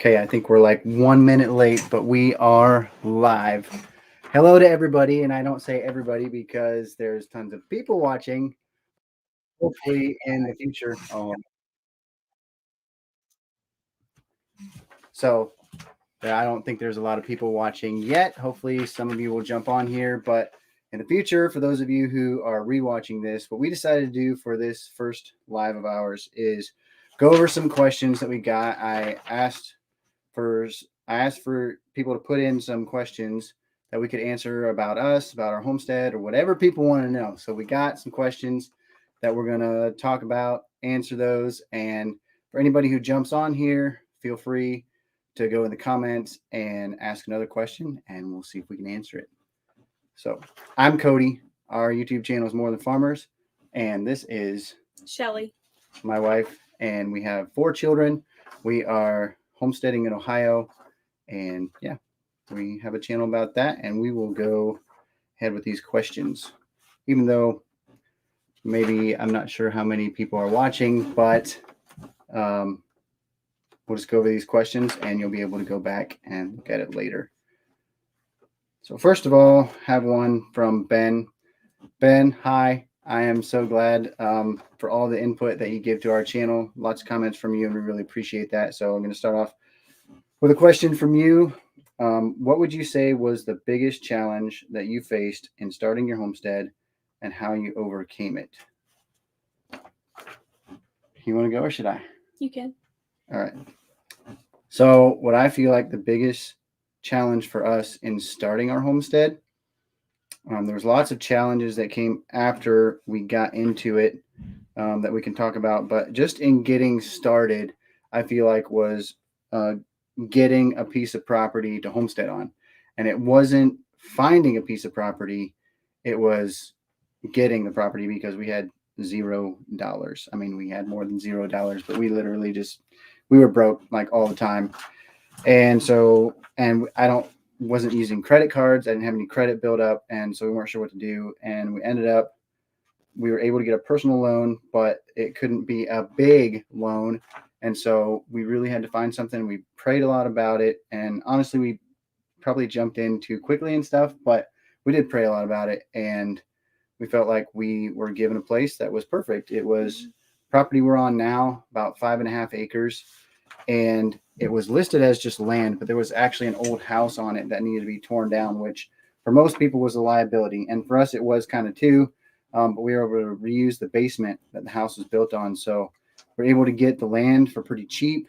Okay, I think we're like 1 minute late, but we are live. Hello to everybody, and I don't say everybody because there's tons of people watching. Hopefully, in the future. So I don't think there's a lot of people watching yet. Hopefully, some of you will jump on here, but in the future, for those of you who are rewatching this, what we decided to do for this first live of ours is go over some questions that we got. For I asked for people to put in some questions that we could answer about us, about our homestead, or whatever people want to know. So we got some questions that we're going to talk about, answer those. And for anybody who jumps on here, feel free to go in the comments and ask another question, and we'll see if we can answer it. So I'm Cody. Our YouTube channel is More Than Farmers, and this is Shelly, my wife, and we have 4 children. We are homesteading in Ohio, and yeah, we have a channel about that, and we will go ahead with these questions. Even though maybe I'm not sure how many people are watching, but we'll just go over these questions, and you'll be able to go back and look at it later. So first of all, have one from Ben. Ben, hi. I am so glad for all the input that you give to our channel. Lots of comments from you, and we really appreciate that. So I'm going to start off with a question from you. What would you say was the biggest challenge that you faced in starting your homestead, and how you overcame it? You want to go, or should I? you can. All right. So what I feel like the biggest challenge for us in starting our homestead, there was lots of challenges that came after we got into it that we can talk about. But just in getting started, I feel like was getting a piece of property to homestead on. And it wasn't finding a piece of property, it was getting the property, because we had $0. I mean, we had more than $0, but we literally we were broke like all the time. And so, and I wasn't using credit cards. I didn't have any credit built up. And so we weren't sure what to do. And we were able to get a personal loan, but it couldn't be a big loan. And so we really had to find something. We prayed a lot about it. And honestly, we probably jumped in too quickly and stuff, but we did pray a lot about it. And we felt like we were given a place that was perfect. It was property we're on now, about 5.5 acres. And it was listed as just land, but there was actually an old house on it that needed to be torn down, which for most people was a liability. And for us, it was kind of too. But we were able to reuse the basement that the house was built on. So we're able to get the land for pretty cheap.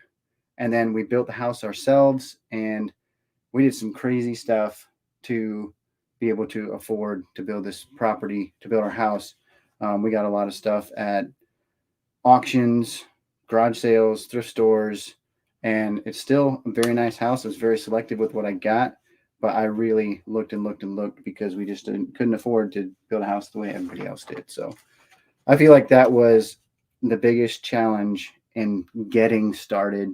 And then we built the house ourselves, and we did some crazy stuff to be able to afford to build this property, to build our house. We got a lot of stuff at auctions, garage sales, thrift stores, and it's still a very nice house. I was very selective with what I got, but I really looked and looked and looked, because we just couldn't afford to build a house the way everybody else did. So I feel like that was the biggest challenge in getting started.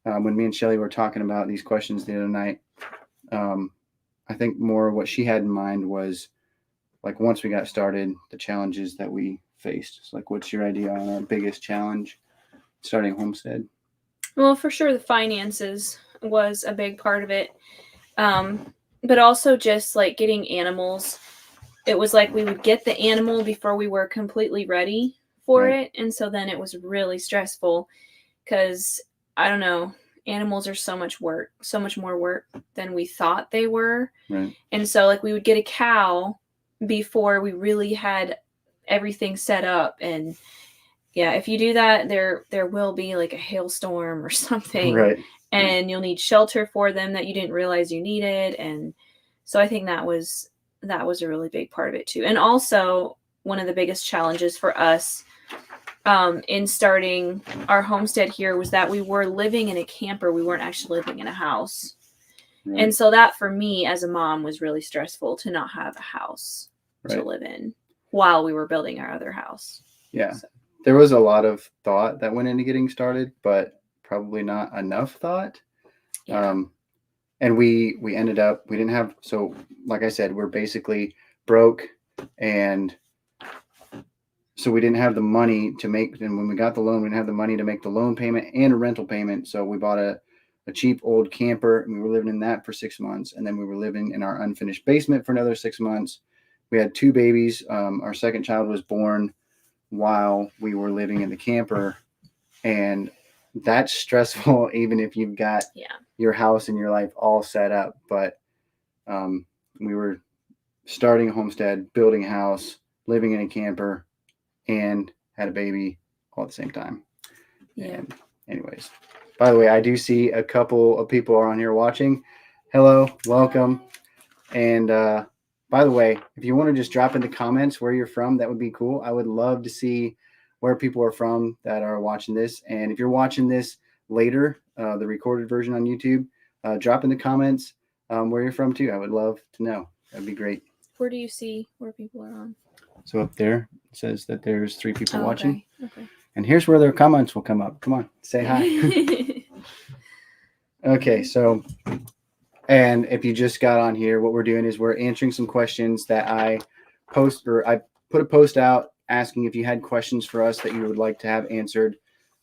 When me and Shelly were talking about these questions the other night, I think more what she had in mind was like once we got started, the challenges that we faced. So like, what's your idea on our biggest challenge starting homestead? Well, for sure, the finances was a big part of it. But also just like getting animals. It was like we would get the animal before we were completely ready for it. And so then it was really stressful because, I don't know, animals are so much work, so much more work than we thought they were. Right. And so like we would get a cow before we really had everything set up. And yeah, if you do that, there will be like a hailstorm or something. Right. And you'll need shelter for them that you didn't realize you needed. And so I think that was a really big part of it too. And also one of the biggest challenges for us in starting our homestead here was that we were living in a camper. We weren't actually living in a house. Right. And so that for me as a mom was really stressful to not have a house to live in while we were building our other house. Yeah. So there was a lot of thought that went into getting started, but probably not enough thought. Yeah. And we ended up, we didn't have, so like I said, we're basically broke, and so we didn't have the money to make, and when we got the loan, we didn't have the money to make the loan payment and a rental payment. So we bought a a cheap old camper, and we were living in that for 6 months. And then we were living in our unfinished basement for another 6 months. We had 2 babies. Our second child was born while we were living in the camper. And that's stressful, even if you've got your house and your life all set up. But we were starting a homestead, building a house, living in a camper, and had a baby all at the same time. Yeah. And anyways, by the way, I do see a couple of people are on here watching. Hello, welcome. And by the way, if you want to just drop in the comments where you're from, that would be cool. I would love to see where people are from that are watching this. And if you're watching this later, the recorded version on YouTube, drop in the comments where you're from too. I would love to know. That'd be great. Where do you see where people are on? So up there it says that there's 3 people watching. Okay. And here's where their comments will come up. Come on, say hi. Okay, so, and if you just got on here, what we're doing is we're answering some questions that I put a post out asking if you had questions for us that you would like to have answered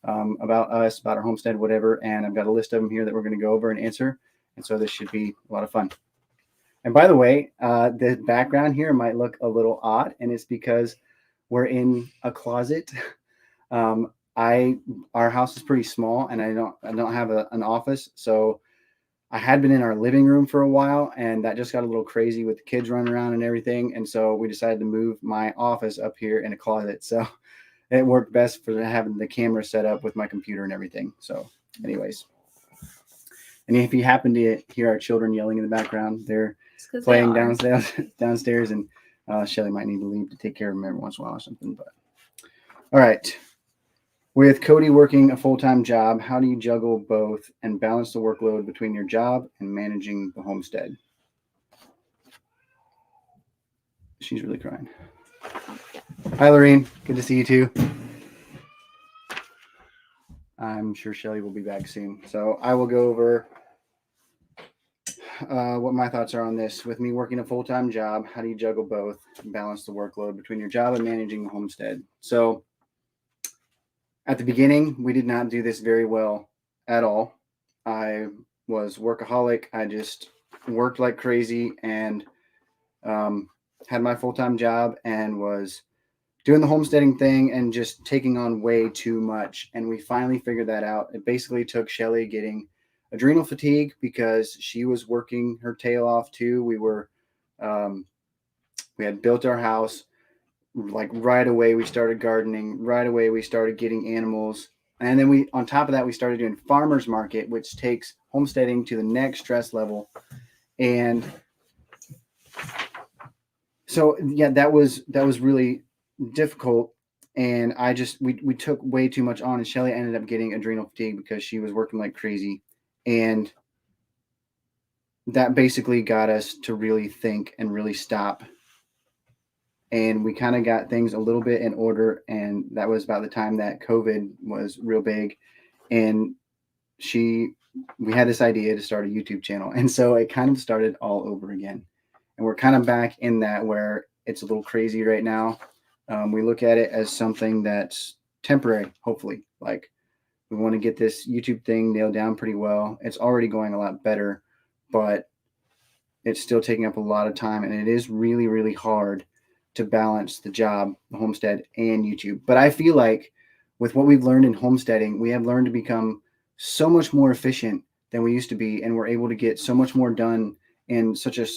about us, about our homestead, whatever. And I've got a list of them here that we're going to go over and answer. And so this should be a lot of fun. And by the way, the background here might look a little odd, and it's because we're in a closet. Our house is pretty small, and I don't have an office. So I had been in our living room for a while, and that just got a little crazy with the kids running around and everything. And so we decided to move my office up here in a closet. So it worked best for having the camera set up with my computer and everything. So anyways, and if you happen to hear our children yelling in the background, they're playing downstairs, and Shelly might need to leave to take care of them every once in a while or something. But all right. With Cody working a full-time job, how do you juggle both and balance the workload between your job and managing the homestead? She's really crying. Hi, Lorene. Good to see you too. I'm sure Shelly will be back soon. So I will go over what my thoughts are on this. With me working a full-time job, how do you juggle both and balance the workload between your job and managing the homestead? So at the beginning, we did not do this very well at all. I was workaholic. I just worked like crazy and had my full-time job and was doing the homesteading thing and just taking on way too much. And we finally figured that out. It basically took Shelly getting adrenal fatigue because she was working her tail off too. We had built our house. Like right away we started gardening, right away we started getting animals, and then on top of that we started doing farmers market, which takes homesteading to the next stress level. And so that was really difficult, and we took way too much on, and Shelly ended up getting adrenal fatigue because she was working like crazy, and that basically got us to really think and really stop. And we kind of got things a little bit in order. And that was about the time that COVID was real big. And we had this idea to start a YouTube channel. And so it kind of started all over again. And we're kind of back in that where it's a little crazy right now. We look at it as something that's temporary, hopefully. Like we want to get this YouTube thing nailed down pretty well. It's already going a lot better, but it's still taking up a lot of time. And it is really, really hard to balance the job, the homestead, and YouTube. But I feel like with what we've learned in homesteading, we have learned to become so much more efficient than we used to be, and we're able to get so much more done in such a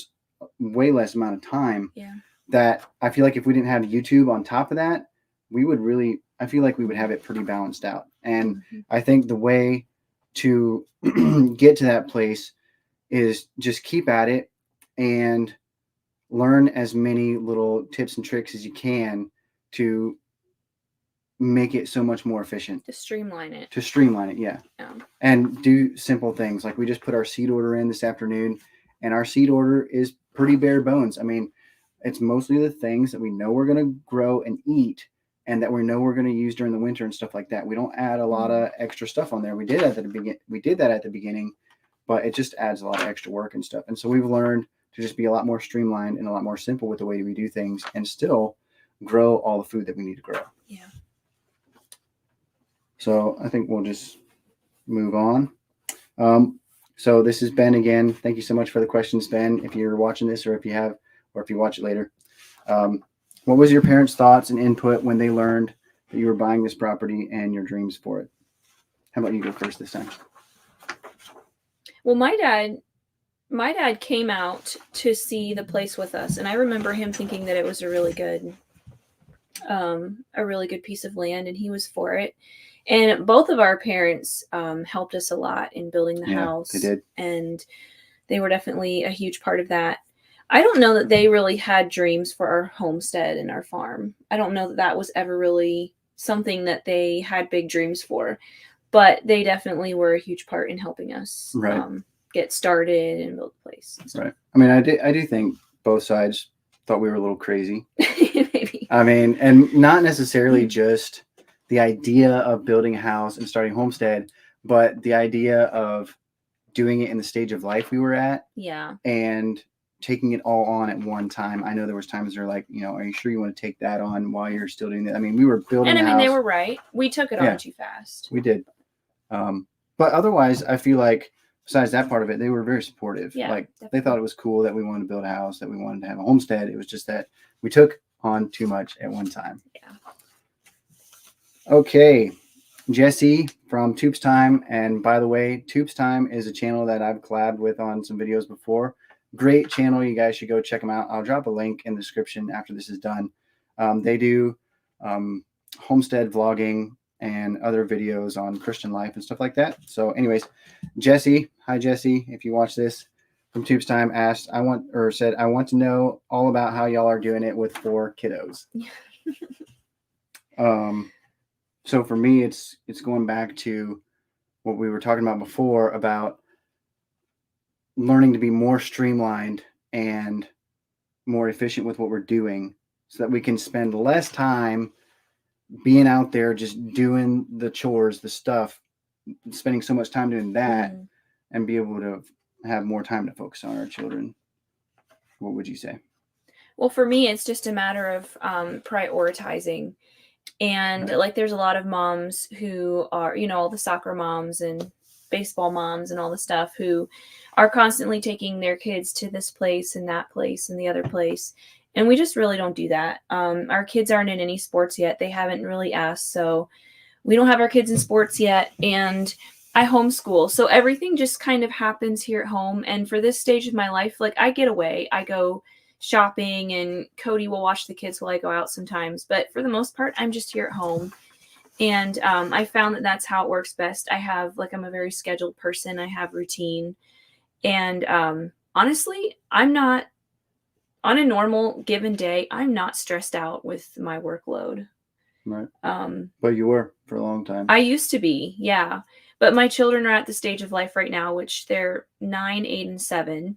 way less amount of time. Yeah. That I feel like if we didn't have YouTube on top of that, I feel like we would have it pretty balanced out. And I think the way to get to that place is just keep at it and learn as many little tips and tricks as you can to make it so much more efficient. To streamline it, yeah. And do simple things. Like we just put our seed order in this afternoon, and our seed order is pretty bare bones. I mean, it's mostly the things that we know we're going to grow and eat and that we know we're going to use during the winter and stuff like that. We don't add a lot of extra stuff on there. We did that at the beginning, but it just adds a lot of extra work and stuff. And so we've learned to just be a lot more streamlined and a lot more simple with the way we do things and still grow all the food that we need to grow. Yeah. So I think we'll just move on. So this is Ben again. Thank you so much for the questions, Ben. If you're watching this, or if you watch it later, what was your parents' thoughts and input when they learned that you were buying this property and your dreams for it? How about you go first this time? Well, my dad came out to see the place with us, and I remember him thinking that it was a really good piece of land, and he was for it. And both of our parents helped us a lot in building the house. They did. And they were definitely a huge part of that. I don't know that they really had dreams for our homestead and our farm. I don't know that that was ever really something that they had big dreams for, but they definitely were a huge part in helping us get started and build the place. Right. I mean, I do think both sides thought we were a little crazy. Maybe. I mean, and not necessarily just the idea of building a house and starting a homestead, but the idea of doing it in the stage of life we were at. Yeah. And taking it all on at one time. I know there was times they're like, are you sure you want to take that on while you're still doing that? I mean, we were building and I mean, house. They were right. We took it on too fast. We did. But otherwise, I feel like besides that part of it, they were very supportive. Yeah, like definitely. They thought it was cool that we wanted to build a house, that we wanted to have a homestead. It was just that we took on too much at one time. Yeah. Okay. Jesse from Tubes Time. And by the way, Tubes Time is a channel that I've collabed with on some videos before. Great channel. You guys should go check them out. I'll drop a link in the description after this is done. They do homestead vlogging and other videos on Christian life and stuff like that. So anyways, Jesse, hi Jesse, if you watch this, from Tubes Time asked, I want to know all about how y'all are doing it with 4 kiddos. So for me, it's going back to what we were talking about before about learning to be more streamlined and more efficient with what we're doing so that we can spend less time being out there just doing the chores, the stuff, spending so much time doing that, and be able to have more time to focus on our children. What would you say? Well, for me, it's just a matter of prioritizing. And like, there's a lot of moms who are, all the soccer moms and baseball moms and all the stuff who are constantly taking their kids to this place and that place and the other place. And we just really don't do that. Our kids aren't in any sports yet. They haven't really asked. So we don't have our kids in sports yet. And I homeschool. So everything just kind of happens here at home. And for this stage of my life, like, I get away. I go shopping, and Cody will watch the kids while I go out sometimes. But for the most part, I'm just here at home. And I found that that's how it works best. I'm a very scheduled person. I have routine. And honestly, I'm not, on a normal given day, I'm not stressed out with my workload. Right. But you were for a long time. I used to be, yeah. But my children are at the stage of life right now, which they're 9, 8, and 7.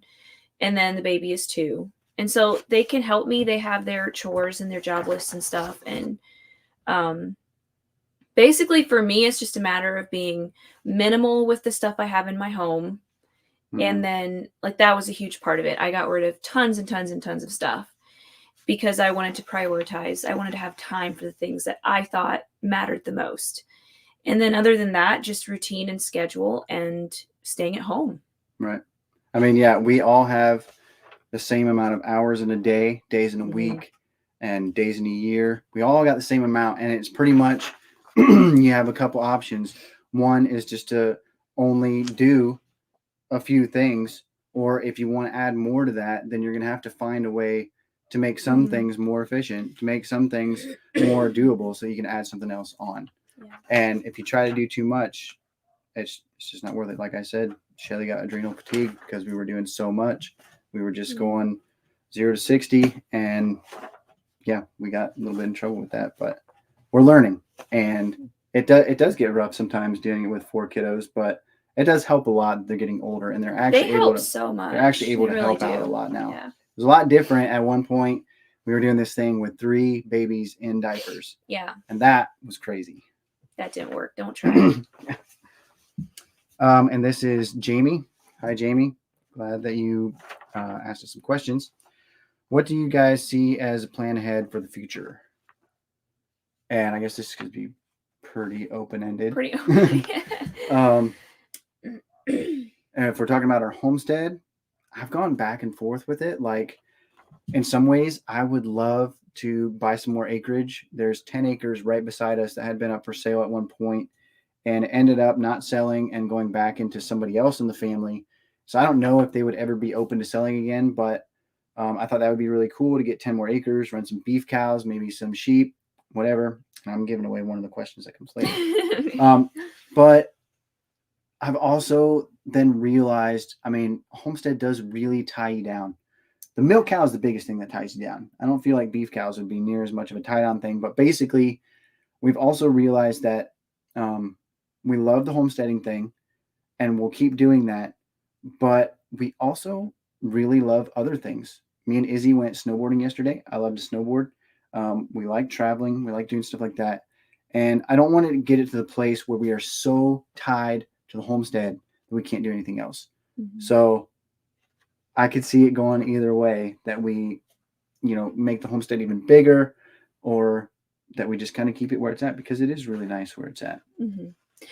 And then the baby is 2. And so they can help me. They have their chores and their job lists and stuff. And basically for me, it's just a matter of being minimal with the stuff I have in my home. And then, like, that was a huge part of it. I got rid of tons and tons and tons of stuff because I wanted to prioritize. I wanted to have time for the things that I thought mattered the most. And then other than that, just routine and schedule and staying at home. Right. I mean, yeah, we all have the same amount of hours in a day, days in a week, and days in a year. We all got the same amount. And it's pretty much, you have a couple options. One is just to only do a few things, or if you want to add more to that, then you're going to have to find a way to make some things more efficient, to make some things more doable so you can add something else on. Yeah. And if you try to do too much, it's just not worth it. Like I said, Shelly got adrenal fatigue because we were doing so much. We were just going 0 to 60, and yeah, we got a little bit in trouble with that, but we're learning. And it does get rough sometimes dealing with 4 kiddos, but it does help a lot. They're getting older, and they're actually able to so much. They're actually able to help out a lot now. Yeah. It was a lot different at one point. We were doing this thing with 3 babies in diapers. Yeah. And that was crazy. That didn't work. Don't try. And this is Jamie. Hi, Jamie. Glad that you asked us some questions. What do you guys see as a plan ahead for the future? And I guess this could be pretty open-ended. if we're talking about our homestead, I've gone back and forth with it. Like in some ways, I would love to buy some more acreage. There's 10 acres right beside us that had been up for sale at one point and it ended up not selling and going back into somebody else in the family. So I don't know if they would ever be open to selling again, but I thought that would be really cool to get 10 more acres, run some beef cows, maybe some sheep, whatever. And I'm giving away one of the questions that comes later. But I've also then realized, I mean, homestead does really tie you down. The milk cow is the biggest thing that ties you down. I don't feel like beef cows would be near as much of a tie down thing, but basically, we've also realized that we love the homesteading thing and we'll keep doing that, but we also really love other things. Me and Izzy went snowboarding yesterday. I love to snowboard. We like traveling. We like doing stuff like that. And I don't want to get it to the place where we are so tied to the homestead that we can't do anything else. Mm-hmm. So I could see it going either way, that we, make the homestead even bigger, or that we just kind of keep it where it's at, because it is really nice where it's at. Mm-hmm.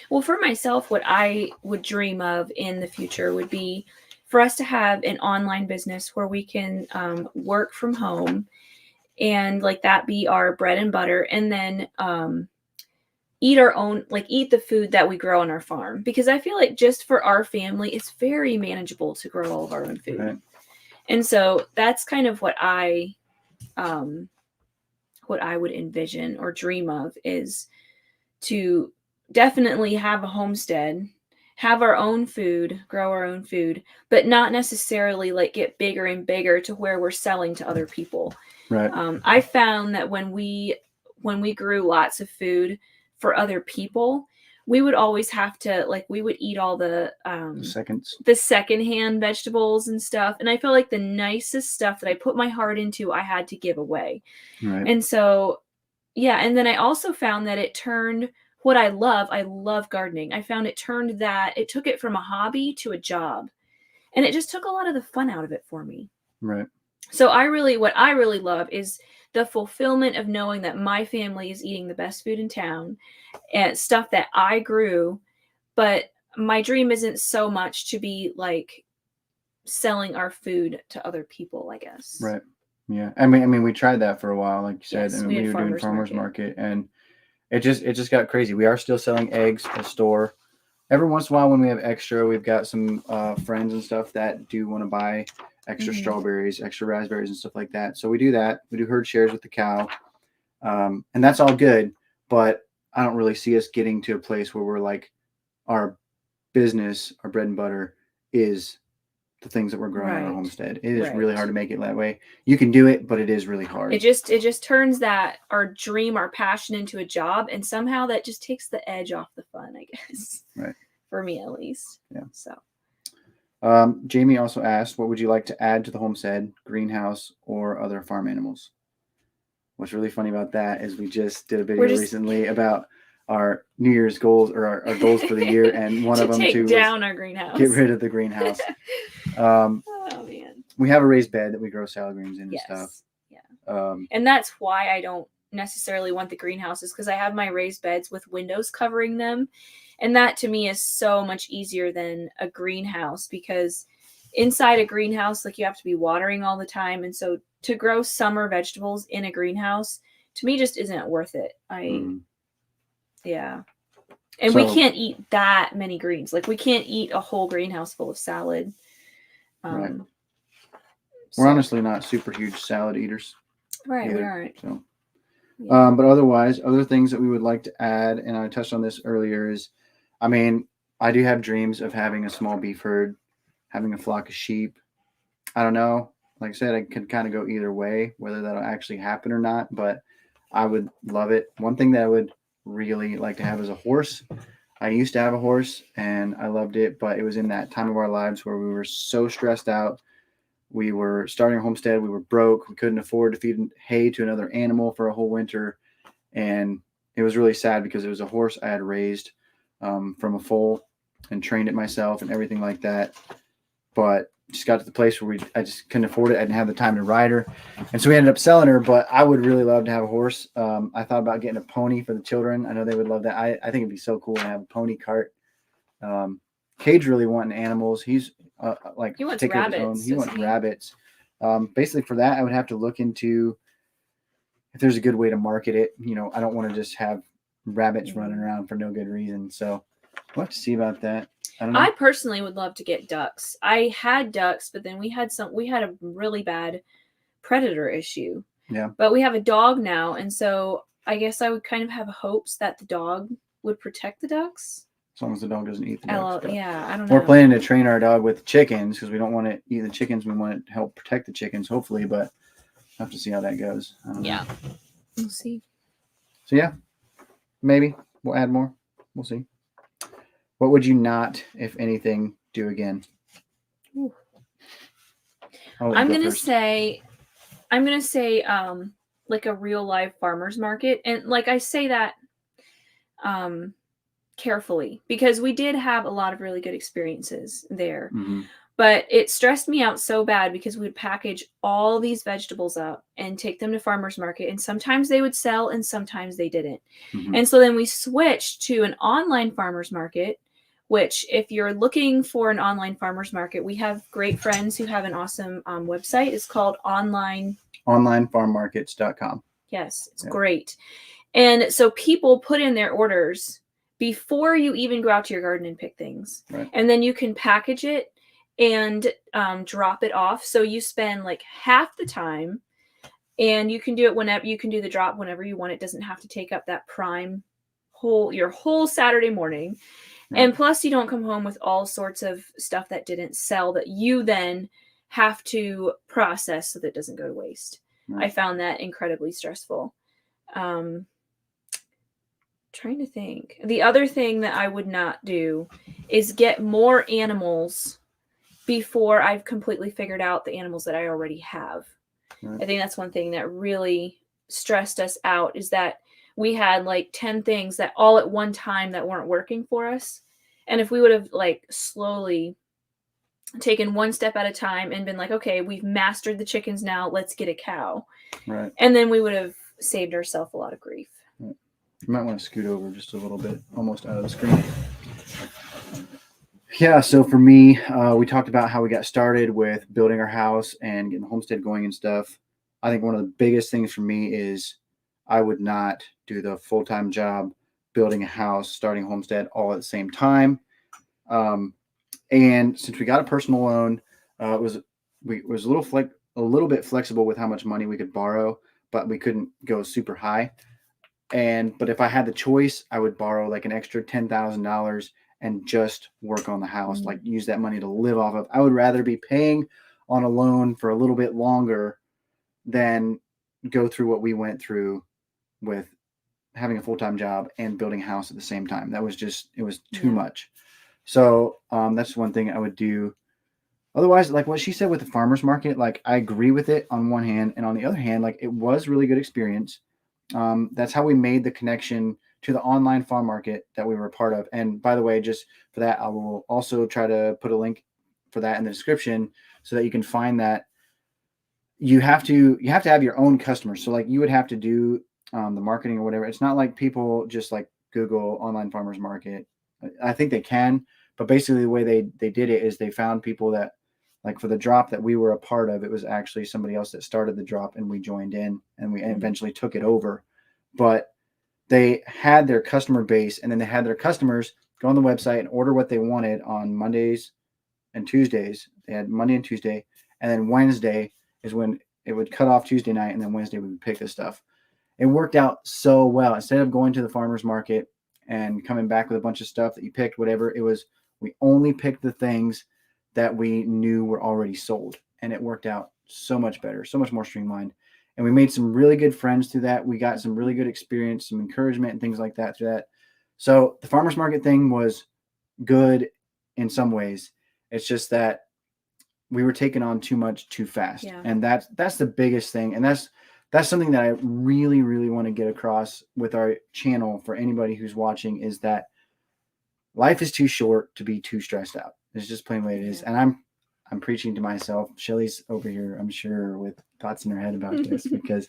Well, for myself, what I would dream of in the future would be for us to have an online business where we can work from home and like that be our bread and butter, and then eat our own, like eat the food that we grow on our farm. Because I feel like just for our family, it's very manageable to grow all of our own food. Right. And so that's kind of what I would envision or dream of, is to definitely have a homestead, have our own food, grow our own food, but not necessarily like get bigger and bigger to where we're selling to other people. Right. I found that when we grew lots of food for other people, we would always have to, like, we would eat all the secondhand vegetables and stuff. And I feel like the nicest stuff that I put my heart into, I had to give away. Right. And so, yeah. And then I also found that it turned what I love gardening. I found it took it from a hobby to a job, and it just took a lot of the fun out of it for me. Right. So what I really love is the fulfillment of knowing that my family is eating the best food in town and stuff that I grew. But my dream isn't so much to be like selling our food to other people, I guess. Right. Yeah. I mean, we tried that for a while, like you said. Yes, we were doing farmers market, and it just got crazy. We are still selling eggs at the store. Every once in a while, when we have extra, we've got some friends and stuff that do want to buy extra mm-hmm. strawberries, extra raspberries, and stuff like that. So we do that. We do herd shares with the cow, and that's all good. But I don't really see us getting to a place where we're like, our business, our bread and butter is the things that we're growing on our homestead. It is really hard to make it that way. You can do it, but it is really hard. It just turns that our dream, our passion into a job, and somehow that just takes the edge off the fun, I guess. Right. For me, at least. Yeah. So. Jamie also asked, what would you like to add to the homestead, greenhouse, or other farm animals? What's really funny about that is we just did a video recently about our New Year's goals, or our goals for the year, and one of them take down our greenhouse. Get rid of the greenhouse. Oh man. We have a raised bed that we grow salad greens in and stuff. Yeah. And that's why I don't necessarily want the greenhouses, because I have my raised beds with windows covering them. And that to me is so much easier than a greenhouse, because inside a greenhouse, like, you have to be watering all the time. And so to grow summer vegetables in a greenhouse, to me, just isn't worth it. Yeah. And we can't eat that many greens. Like, we can't eat a whole greenhouse full of salad. Right. We're honestly not super huge salad eaters. Right, either, we aren't. So. Yeah. But otherwise, other things that we would like to add, and I touched on this earlier, is, I mean, I do have dreams of having a small beef herd, having a flock of sheep. I don't know. Like I said, I could kind of go either way, whether that'll actually happen or not, but I would love it. One thing that I would really like to have is a horse. I used to have a horse and I loved it, but it was in that time of our lives where we were so stressed out. We were starting a homestead. We were broke. We couldn't afford to feed hay to another animal for a whole winter. And it was really sad because it was a horse I had raised from a foal and trained it myself and everything like that. But just got to the place where I just couldn't afford it. I didn't have the time to ride her. And so we ended up selling her, but I would really love to have a horse. I thought about getting a pony for the children. I know they would love that. I think it'd be so cool to have a pony cart. Cade's really wanting animals. He's like He wants take care of his own. rabbits, He wants doesn't he? rabbits. Basically, for that, I would have to look into if there's a good way to market it. You know, I don't want to just have rabbits running around for no good reason. So we'll have to see about that. I don't know. I personally would love to get ducks. I had ducks, but then we had a really bad predator issue. Yeah. But we have a dog now, and so I guess I would kind of have hopes that the dog would protect the ducks. As long as the dog doesn't eat the ducks. But Yeah, I don't know. we're planning to train our dog with chickens because we don't want to eat the chickens. We want it to help protect the chickens, hopefully, but we'll have to see how that goes. Yeah. We'll see. So yeah, maybe we'll add more. We'll see. What would you not, if anything, do again? Ooh. I'm gonna say like a real live farmers market, and like I say that carefully because we did have a lot of really good experiences there. Mm-hmm. But it stressed me out so bad because we would package all these vegetables up and take them to farmers market, and sometimes they would sell and sometimes they didn't. Mm-hmm. And so then we switched to an online farmers market, which if you're looking for an online farmers market, we have great friends who have an awesome website. It's called onlinefarmmarkets.com. Yes, it's great. And so people put in their orders before you even go out to your garden and pick things. Right. And then you can package it and drop it off. So you spend like half the time, and you can do it whenever you can do the drop whenever you want. It doesn't have to take up that your whole Saturday morning. Right. And plus you don't come home with all sorts of stuff that didn't sell that you then have to process so that it doesn't go to waste. Right. I found that incredibly stressful. Trying to think. The other thing that I would not do is get more animals before I've completely figured out the animals that I already have. Right. I think that's one thing that really stressed us out, is that we had like 10 things that all at one time that weren't working for us. And if we would have like slowly taken one step at a time and been like, okay, we've mastered the chickens now, let's get a cow. Right. And then we would have saved ourselves a lot of grief. Right. You might want to scoot over just a little bit, almost out of the screen. Yeah, so for me, we talked about how we got started with building our house and getting the homestead going and stuff. I think one of the biggest things for me is I would not do the full-time job, building a house, starting a homestead all at the same time. And since we got a personal loan, it was a little bit flexible with how much money we could borrow, but we couldn't go super high. But if I had the choice, I would borrow like an extra $10,000 and just work on the house, like use that money to live off of. I would rather be paying on a loan for a little bit longer than go through what we went through with having a full-time job and building a house at the same time. It was too much. So that's one thing I would do. Otherwise, like what she said with the farmer's market, like I agree with it on one hand, and on the other hand, like it was really good experience. That's how we made the connection to the online farm market that we were a part of. And by the way, just for that, I will also try to put a link for that in the description so that you can find that. You have to have your own customers. So like you would have to do the marketing or whatever. It's not like people just like Google online farmers market. I think they can, but basically the way they did it is they found people that, like for the drop that we were a part of, it was actually somebody else that started the drop and we joined in and we eventually took it over. But they had their customer base, and then they had their customers go on the website and order what they wanted on Mondays and Tuesdays. They had Monday and Tuesday, and then Wednesday is when it would cut off Tuesday night, and then Wednesday we would pick the stuff. It worked out so well. Instead of going to the farmer's market and coming back with a bunch of stuff that you picked, whatever, we only picked the things that we knew were already sold, and it worked out so much better, so much more streamlined. And we made some really good friends through that. We got some really good experience, some encouragement and things like that through that. So the farmer's market thing was good in some ways. It's just that we were taking on too much too fast. Yeah. And that's the biggest thing. And that's something that I really, really want to get across with our channel for anybody who's watching, is that life is too short to be too stressed out. It's just plain the way it is. And I'm preaching to myself. Shelly's over here, I'm sure, with thoughts in her head about this because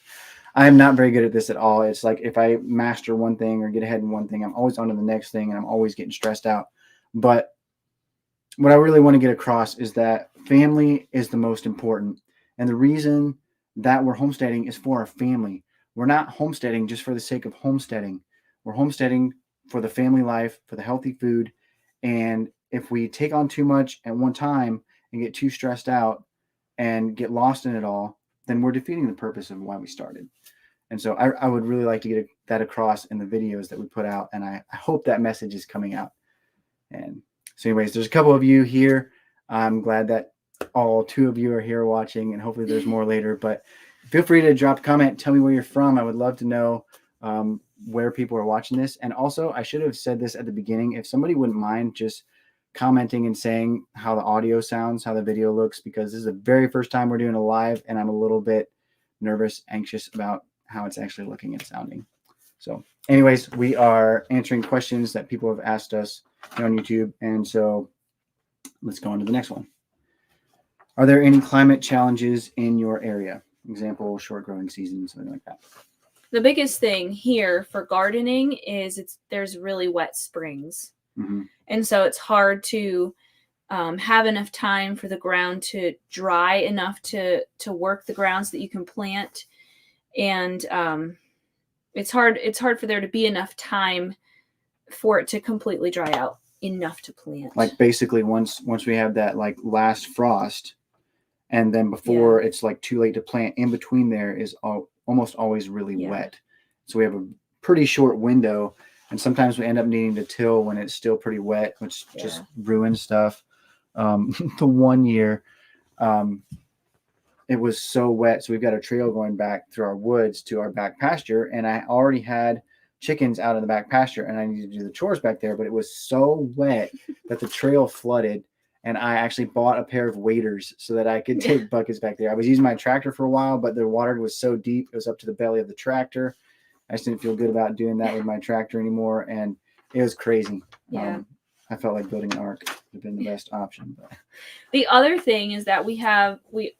I'm not very good at this at all. It's like if I master one thing or get ahead in one thing, I'm always on to the next thing and I'm always getting stressed out. But what I really want to get across is that family is the most important. And the reason that we're homesteading is for our family. We're not homesteading just for the sake of homesteading. We're homesteading for the family life, for the healthy food. And if we take on too much at one time and get too stressed out and get lost in it all, then we're defeating the purpose of why we started. And so I would really like to get that across in the videos that we put out. And I hope that message is coming out. And so anyways, there's a couple of you here. I'm glad that all 2 of you are here watching, and hopefully there's more later. But feel free to drop a comment. Tell me where you're from. I would love to know where people are watching this. And also, I should have said this at the beginning. If somebody wouldn't mind just commenting and saying how the audio sounds, how the video looks, because this is the very first time we're doing a live, and I'm a little bit nervous, anxious about how it's actually looking and sounding. So anyways, we are answering questions that people have asked us on YouTube. And so let's go on to the next one. Are there any climate challenges in your area? Example, short growing season, something like that. The biggest thing here for gardening is there's really wet springs. Mm-hmm. And so it's hard to have enough time for the ground to dry enough to work the ground so that you can plant. And it's hard for there to be enough time for it to completely dry out enough to plant. Like basically once we have that like last frost, and then before it's like too late to plant, in between there is almost always really wet. So we have a pretty short window, and sometimes we end up needing to till when it's still pretty wet, which just ruins stuff. The one year it was so wet, so we've got a trail going back through our woods to our back pasture, and I already had chickens out in the back pasture, and I needed to do the chores back there, but it was so wet that the trail flooded, and I actually bought a pair of waders so that I could take buckets back there. I was using my tractor for a while, but the water was so deep, it was up to the belly of the tractor. I just didn't feel good about doing that with my tractor anymore, and it was crazy. I felt like building an ark would have been the best option. But the other thing is that we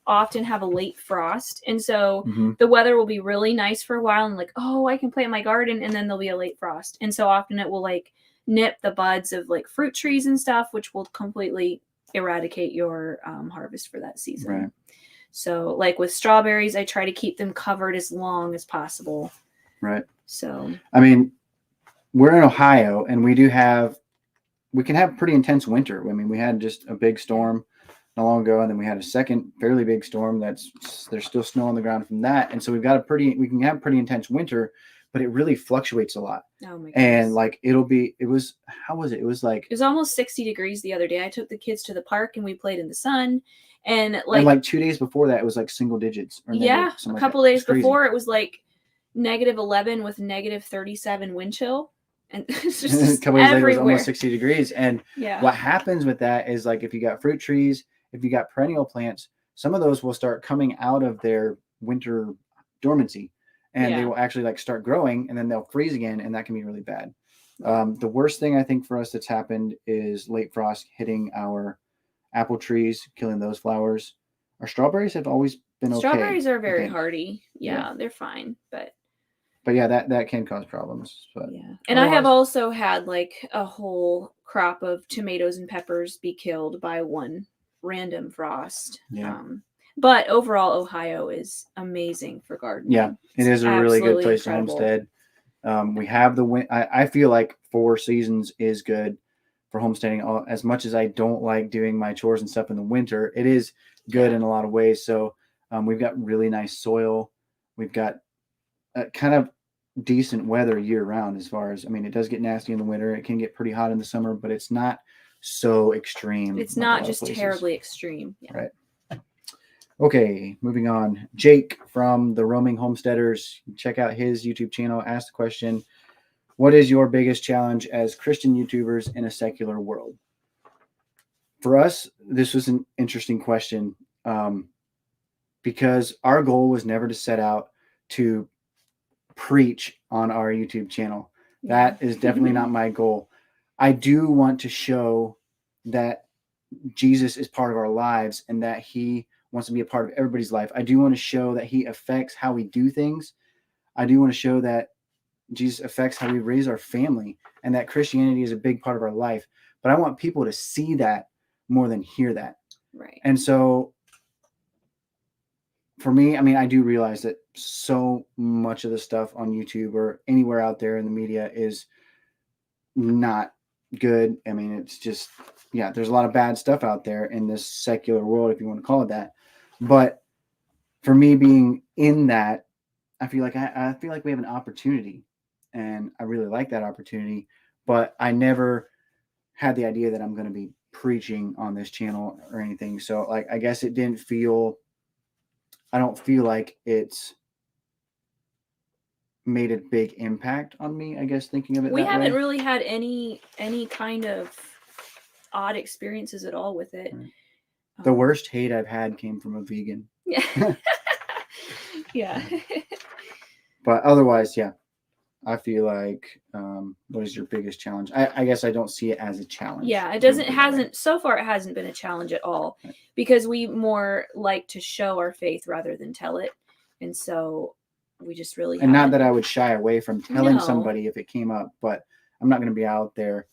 often have a late frost, and so the weather will be really nice for a while, and like, oh, I can plant my garden, and then there'll be a late frost, and so often it will like nip the buds of like fruit trees and stuff, which will completely eradicate your harvest for that season. Right. So like with strawberries, I try to keep them covered as long as possible. Right. So I mean, we're in Ohio, and we can have pretty intense winter. I mean, we had just a big storm not long ago, and then we had a second fairly big storm there's still snow on the ground from that. And so we can have pretty intense winter, but it really fluctuates a lot. Oh my goodness. And like it was almost 60 degrees the other day. I took the kids to the park and we played in the sun, and like 2 days before that it was like single digits. Or a couple days before it was like -11 with -37 wind chill. And it's just a couple days later it was everywhere. almost 60 degrees. And what happens with that is, like, if you got fruit trees, if you got perennial plants, some of those will start coming out of their winter dormancy, and they will actually like start growing, and then they'll freeze again, and that can be really bad. The worst thing I think for us that's happened is late frost hitting our apple trees, killing those flowers. Our strawberries have always been okay. Strawberries are very hardy. Yeah, they're fine, but yeah, that can cause problems. But and I have also had like a whole crop of tomatoes and peppers be killed by one random frost. But overall, Ohio is amazing for gardening. Yeah, it is a really good place to homestead. We have I feel like 4 seasons is good for homesteading. As much as I don't like doing my chores and stuff in the winter, it is good in a lot of ways. So we've got really nice soil. We've got kind of decent weather year round, as far as, I mean, it does get nasty in the winter. It can get pretty hot in the summer, but it's not so extreme. It's not just terribly extreme. Right. Okay, moving on. Jake from the Roaming Homesteaders, check out his YouTube channel. Ask the question, what is your biggest challenge as Christian YouTubers in a secular world? For us, this was an interesting question, because our goal was never to set out to preach on our YouTube channel. That is definitely not my goal. I do want to show that Jesus is part of our lives, and that he wants to be a part of everybody's life. I do want to show that he affects how we do things. I do want to show that Jesus affects how we raise our family, and that Christianity is a big part of our life. But I want people to see that more than hear that. Right. And so for me, I mean, I do realize that so much of the stuff on YouTube or anywhere out there in the media is not good. I mean, it's just, yeah, there's a lot of bad stuff out there in this secular world, if you want to call it that. But for me being in that, I feel like I feel like we have an opportunity, and I really like that opportunity. But I never had the idea that I'm going to be preaching on this channel or anything. So, like, I guess it didn't feel. I don't feel like it's made a big impact on me, I guess, thinking of it We that haven't way. really had any kind of odd experiences at all with it. Right. The worst hate I've had came from a vegan. Yeah. Yeah. But otherwise, yeah, I feel like, what is your biggest challenge? I guess I don't see it as a challenge. Yeah, it if you doesn't wanna put it that way. hasn't so far it hasn't been a challenge at all Right. because we more like to show our faith rather than tell it. And so we just really And not haven't. that I would shy away from telling No. somebody if it came up, but I'm not going to be out there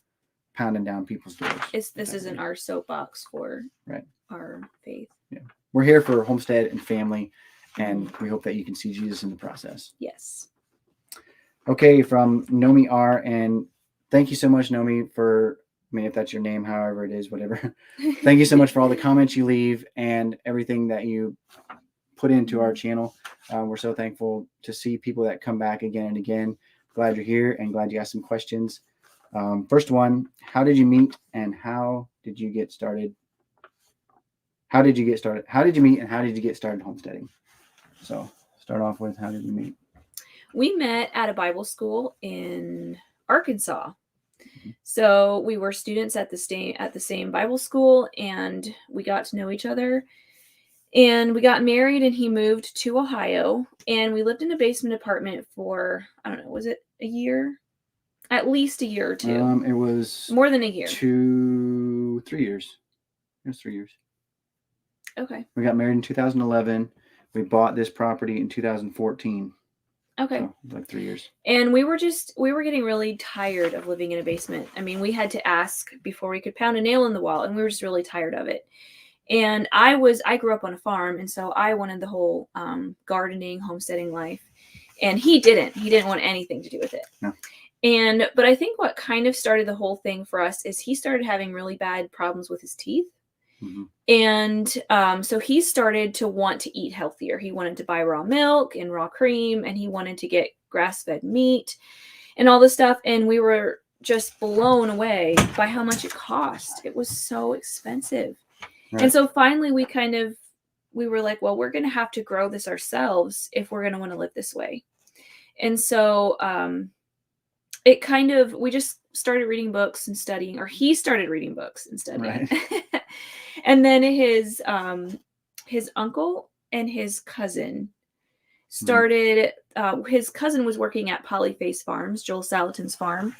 pounding down people's doors. This isn't our soapbox for Right. our faith. Yeah. We're here for Homestead and family, and we hope that you can see Jesus in the process. Yes. Okay, from Nomi R. And thank you so much, Nomi, for, I mean, if that's your name, however it is, whatever. Thank you so much for all the comments you leave and everything that you put into our channel. We're so thankful to see people that come back again and again. Glad you're here and glad you asked some questions. First one, how did you meet and how did you get started? How did you get started? How did you meet and how did you get started homesteading? So start off with, how did you meet? We met at a Bible school in Arkansas. So we were students at the same Bible school, and we got to know each other. And we got married, and he moved to Ohio, and we lived in a basement apartment for, I don't know, was it a year? At least a year or two. It was More than a year. 3 years. It was 3 years. Okay. We got married in 2011. We bought this property in 2014. Okay. So, like 3 years. And we were getting really tired of living in a basement. I mean, we had to ask before we could pound a nail in the wall, and we were just really tired of it. And I grew up on a farm, and so I wanted the whole gardening, homesteading life. And he didn't want anything to do with it. No. But I think what kind of started the whole thing for us is he started having really bad problems with his teeth. Mm-hmm. And so he started to want to eat healthier. He wanted to buy raw milk and raw cream, and he wanted to get grass-fed meat and all this stuff. And we were just blown away by how much it cost. It was so expensive. Right. And so finally we were like, well, we're going to have to grow this ourselves if we're going to want to live this way. And so we just started reading books and studying, or he started reading books and studying. Right. And then his uncle and his cousin started, his cousin was working at Polyface Farms, Joel Salatin's farm.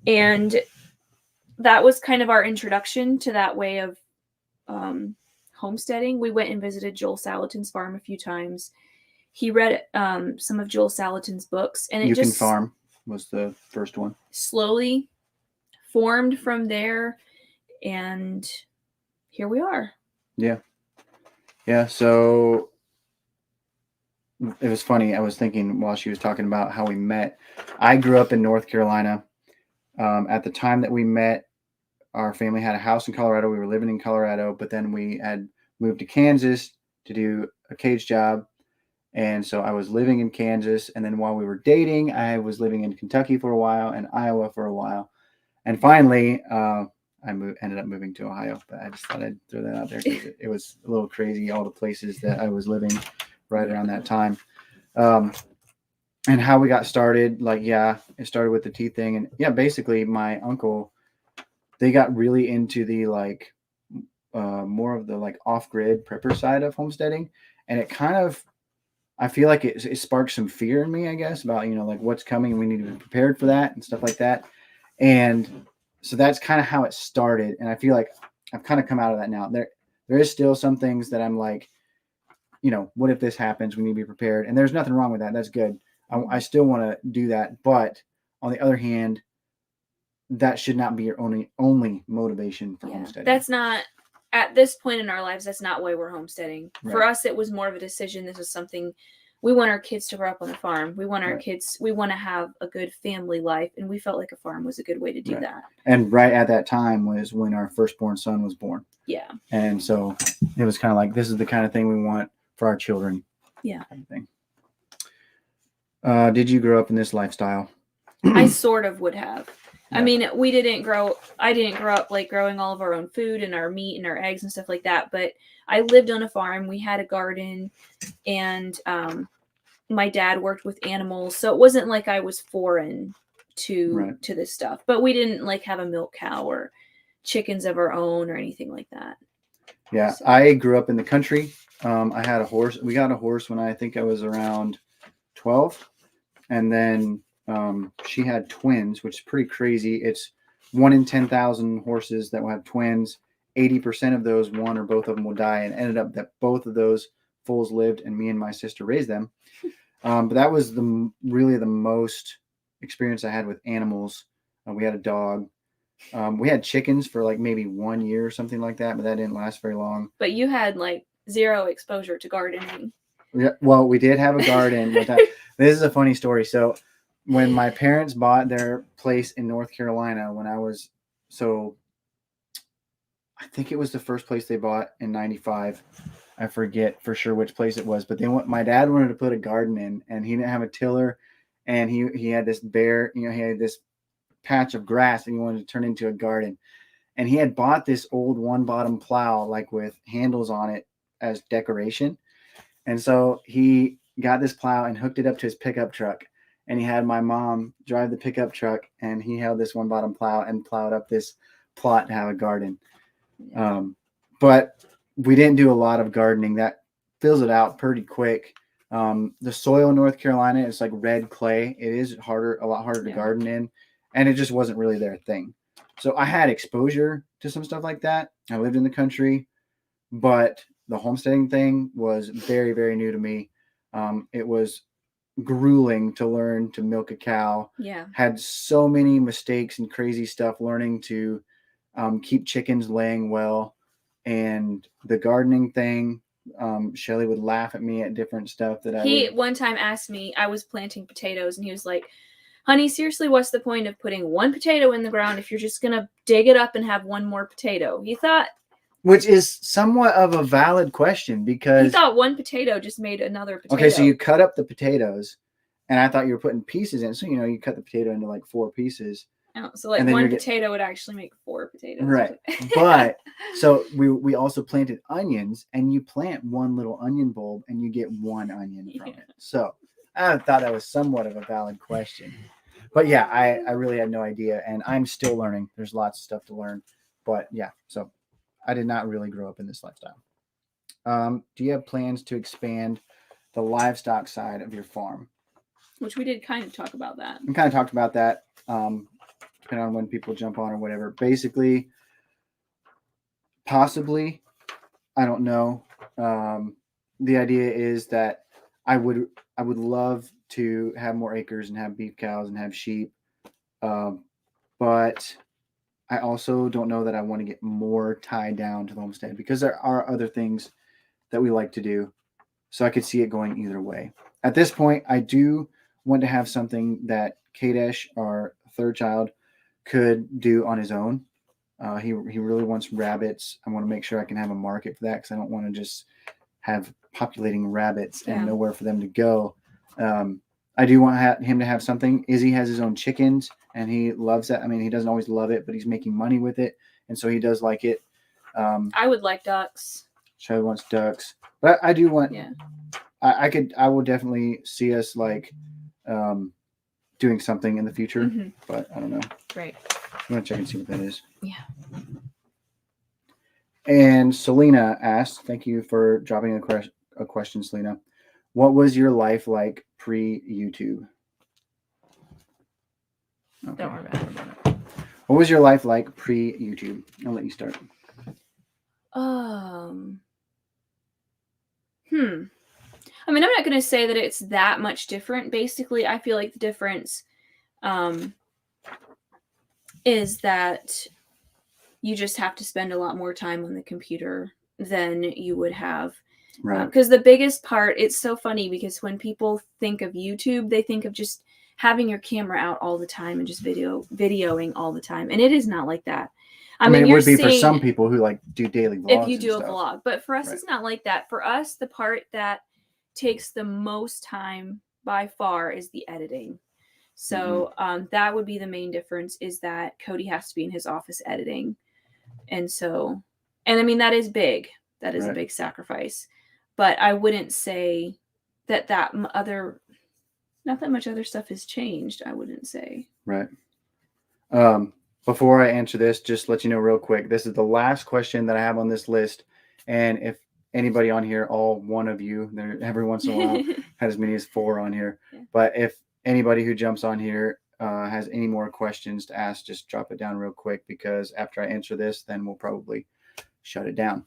And that was kind of our introduction to that way of homesteading. We went and visited Joel Salatin's farm a few times. He read some of Joel Salatin's books, and You Can Farm was the first one. Slowly formed from there, and here we are. Yeah. So it was funny. I was thinking while she was talking about how we met. I grew up in North Carolina. At the time that we met, our family had a house in Colorado. We were living in Colorado, but then we had moved to Kansas to do a cage job. And so I was living in Kansas. And then while we were dating, I was living in Kentucky for a while and Iowa for a while. And finally, ended up moving to Ohio. But I just thought I'd throw that out there because it was a little crazy, all the places that I was living right around that time. And how we got started, it started with the teeth thing. And basically my uncle, they got really into the more of the off-grid prepper side of homesteading. And it kind of, I feel like it sparked some fear in me, I guess, about, what's coming. We need to be prepared for that and stuff like that. And so that's kind of how it started. And I feel like I've kind of come out of that now. There is still some things that I'm like, what if this happens? We need to be prepared. And there's nothing wrong with that. That's good. I still want to do that. But on the other hand, that should not be your only motivation for homesteading. That's not at this point in our lives, that's not why we're homesteading. Right. For us, it was more of a decision. This was something we want our kids to grow up on a farm. We want our Right. kids, we want to have a good family life. And we felt like a farm was a good way to do Right. that. And right at that time was when our firstborn son was born. Yeah. And so it was kind of like, this is the kind of thing we want for our children. Yeah. Kind of thing. Did you grow up in this lifestyle? I sort of would have. Yeah. I mean, I didn't grow up like growing all of our own food and our meat and our eggs and stuff like that. But I lived on a farm. We had a garden, and my dad worked with animals. So it wasn't like I was foreign to this stuff. But we didn't like have a milk cow or chickens of our own or anything like that. Yeah, so. I grew up in the country. I had a horse. We got a horse when I think I was around 12. And then she had twins, which is pretty crazy. It's 1 in 10,000 horses that will have twins. 80% of those, one or both of them will die, and ended up that both of those foals lived, and me and my sister raised them. But that was really the most experience I had with animals. We had a dog. We had chickens for like maybe 1 year or something like that, but that didn't last very long. But you had like zero exposure to gardening. Yeah, well, we did have a garden. But this is a funny story. So when my parents bought their place in North Carolina, I think it was the first place they bought in 95. I forget for sure which place it was, but my dad wanted to put a garden in, and he didn't have a tiller, and he had this he had this patch of grass, and he wanted to turn into a garden. And he had bought this old one bottom plow, like with handles on it as decoration. And so he got this plow and hooked it up to his pickup truck. And he had my mom drive the pickup truck, and he held this one bottom plow and plowed up this plot to have a garden. But we didn't do a lot of gardening. That fills it out pretty quick. The soil in North Carolina is like red clay. It is a lot harder to garden in, and it just wasn't really their thing. So I had exposure to some stuff like that. I lived in the country, but the homesteading thing was very, very new to me. It was grueling to learn to milk a cow. Yeah. Had so many mistakes and crazy stuff learning to keep chickens laying well. And the gardening thing, Shelly would laugh at me at different stuff that He one time asked me, I was planting potatoes, and he was like, honey, seriously, what's the point of putting one potato in the ground if you're just going to dig it up and have one more potato? He thought... Which is somewhat of a valid question, because... He thought one potato just made another potato. Okay, so you cut up the potatoes, and I thought you were putting pieces in. So, you cut the potato into like 4 pieces. Oh, so like one potato would actually make 4 potatoes. Right. But, so we also planted onions, and you plant one little onion bulb, and you get 1 onion from it. So, I thought that was somewhat of a valid question. But yeah, I really had no idea, and I'm still learning. There's lots of stuff to learn. But yeah, so I did not really grow up in this lifestyle. Do you have plans to expand the livestock side of your farm? Which we did kind of talk about that. We kind of talked about that, depending on when people jump on or whatever. Basically, possibly, I don't know. The idea is that I would love to have more acres and have beef cows and have sheep. But I also don't know that I want to get more tied down to the homestead, because there are other things that we like to do. So I could see it going either way. At this point, I do want to have something that Kadesh, our third child, could do on his own. He really wants rabbits. I want to make sure I can have a market for that, because I don't want to just have populating rabbits and nowhere for them to go. I do want him to have something. Izzy has his own chickens, and he loves that. I mean, he doesn't always love it, but he's making money with it, and so he does like it. I would like ducks. Charlie wants ducks, but I do want. Yeah. I will definitely see us like doing something in the future, but I don't know. Right. I'm gonna check and see what that is. Yeah. And Selena asked, thank you for dropping a question, Selena. What was your life like pre-YouTube? Okay. Don't worry about it. What was your life like pre-YouTube? I'll let you start. I mean, I'm not going to say that it's that much different. Basically, I feel like the difference is that you just have to spend a lot more time on the computer than you would have. Right. Because the biggest part, it's so funny because when people think of YouTube, they think of just having your camera out all the time and just videoing all the time. And it is not like that. I mean, it you're would be for seeing, some people who like do daily vlogs if you and do a stuff. vlog, but for us, Right. it's not like that. For us, the part that takes the most time by far is the editing. So that would be the main difference, is that Cody has to be in his office editing. And so, and I mean, that is big. That is a Right. big sacrifice. But I wouldn't say that not that much other stuff has changed, I wouldn't say. Right. Before I answer this, just let you know real quick, this is the last question that I have on this list. And if anybody on here, all one of you, there every once in a while, had as many as 4 on here. Yeah. But if anybody who jumps on here has any more questions to ask, just drop it down real quick, because after I answer this, then we'll probably shut it down.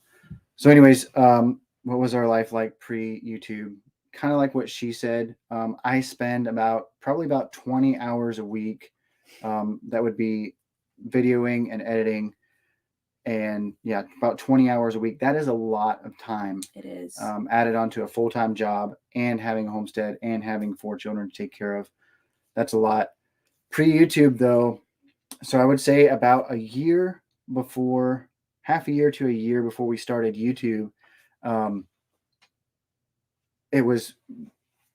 So anyways, what was our life like pre-YouTube? Kind of like what she said. I spend probably about 20 hours a week. That would be videoing and editing. And yeah, about 20 hours a week. That is a lot of time. It is. Added onto a full-time job and having a homestead and having 4 children to take care of. That's a lot. Pre-YouTube though, so I would say about a year before, half a year to a year before we started YouTube, I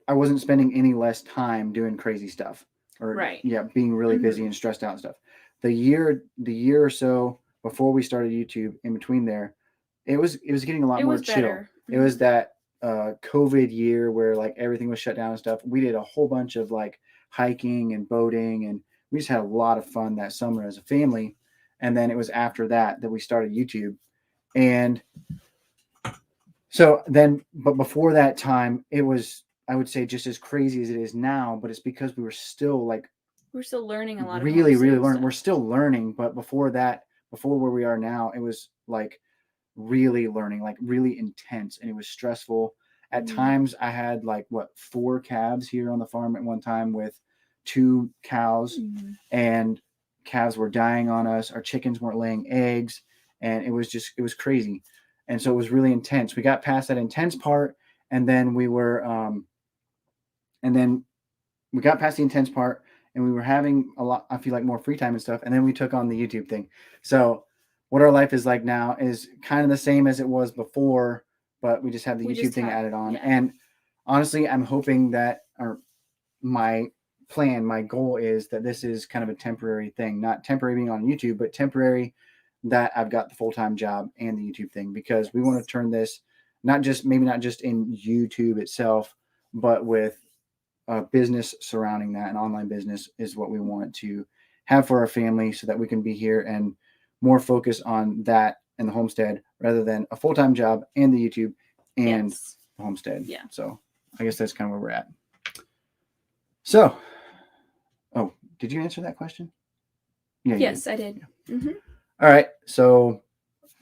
wasn't spending any less time doing crazy stuff, or right. being really busy and stressed out and stuff. The year or so before we started YouTube, in between there, it was getting a lot more chill. Better. It was that COVID year where like everything was shut down and stuff. We did a whole bunch of like hiking and boating, and we just had a lot of fun that summer as a family. And then it was after that we started YouTube. And so then, but before that time, it was, I would say, just as crazy as it is now, but it's because we were still like, we're still learning a lot. Really learning. We're still learning, but before where we are now, it was like really learning, like really intense, and it was stressful. At times, I had like 4 calves here on the farm at one time, with 2 cows, and calves were dying on us. Our chickens weren't laying eggs, and it was crazy. And so it was really intense. We got past that intense part, and then we got past the intense part, and we were having a lot, I feel like, more free time and stuff. And then we took on the YouTube thing. So what our life is like now is kind of the same as it was before, but we just have the YouTube thing added on. Yeah. And honestly, I'm hoping that, my goal is that this is kind of a temporary thing, not temporary being on YouTube, but temporary that I've got the full-time job and the YouTube thing, because we want to turn this not just in YouTube itself, but with business surrounding that. An online business is what we want to have for our family, so that we can be here and more focus on that and the homestead, rather than a full-time job and the YouTube and the homestead. Yeah. So I guess that's kind of where we're at. So, did you answer that question? Yeah. Yes, I did. Yeah. Mm-hmm. All right. So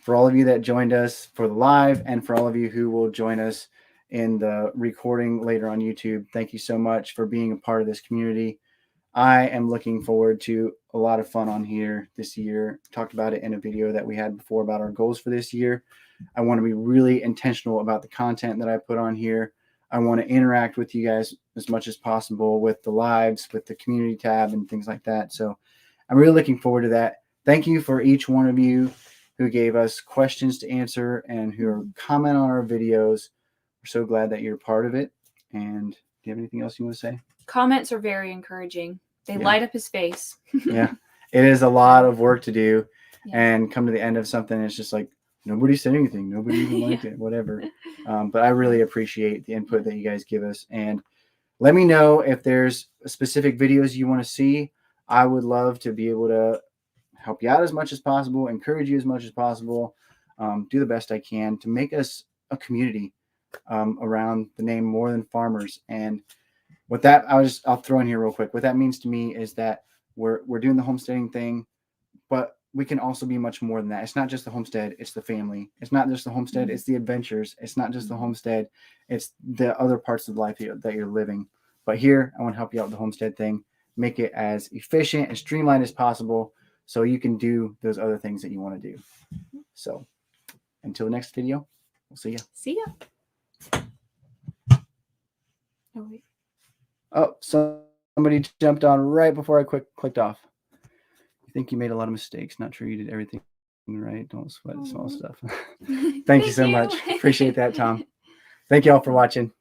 for all of you that joined us for the live, and for all of you who will join us in the recording later on YouTube, thank you so much for being a part of this community. I am looking forward to a lot of fun on here this year. Talked about it in a video that we had before about our goals for this year. I want to be really intentional about the content that I put on here. I want to interact with you guys as much as possible with the lives, with the community tab and things like that. So I'm really looking forward to that. Thank you for each one of you who gave us questions to answer and who comment on our videos. We're so glad that you're part of it. And do you have anything else you want to say? Comments are very encouraging. They light up his face. Yeah. It is a lot of work to do, and come to the end of something, it's just like, nobody said anything. Nobody even liked it, whatever. But I really appreciate the input that you guys give us. And let me know if there's specific videos you want to see. I would love to be able to help you out as much as possible, encourage you as much as possible, do the best I can to make us a community around the name More Than Farmers. And with that, I'll throw in here real quick. What that means to me is that we're doing the homesteading thing, but we can also be much more than that. It's not just the homestead, it's the family. It's not just the homestead, it's the adventures. It's not just the homestead, it's the other parts of life that you're living. But here, I want to help you out with the homestead thing, make it as efficient and streamlined as possible, so you can do those other things that you want to do. So until the next video, we'll see you. See ya. Oh, wait. Oh, somebody jumped on right before I clicked off. I think you made a lot of mistakes. Not sure you did everything right. Don't sweat the small stuff. Thank you so much. Appreciate that, Tom. Thank you all for watching.